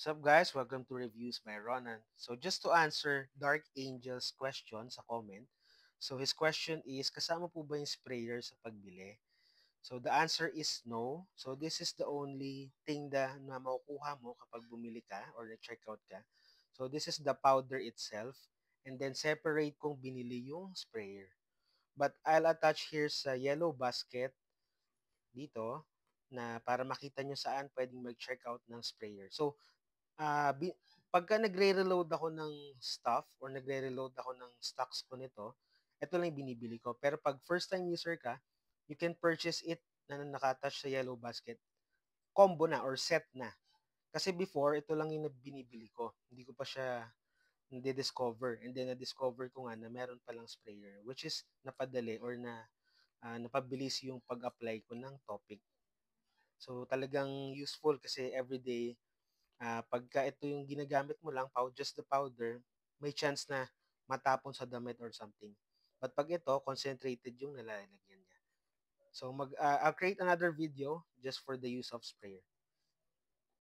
What's up guys? Welcome to Reviews by Ronan. So just to answer Dark Angel's question sa comment. So his question is, kasama po ba yung sprayer sa pagbili? So the answer is no. So this is the only thing na makukuha mo kapag bumili ka or na-checkout ka. So this is the powder itself. And then separate kung binili yung sprayer. But I'll attach here sa yellow basket dito na para makita nyo saan pwedeng mag-checkout ng sprayer. So pagka nagre-reload ako ng stuff or nagre-reload ako ng stocks ko nito, ito lang yung binibili ko. Pero pag first time user ka, you can purchase it na naka-attach sa yellow basket. Combo na or set na. Kasi before, ito lang yung binibili ko. Hindi ko pa siya discover And then, na-discover ko nga na meron palang sprayer, which is napadali or napabilis yung pag-apply ko ng topic. So, talagang useful kasi everyday pagka ito yung ginagamit mo lang, just the powder, may chance na matapon sa damit or something. But pag ito, concentrated yung nalalagyan niya. So I'll create another video just for the use of sprayer.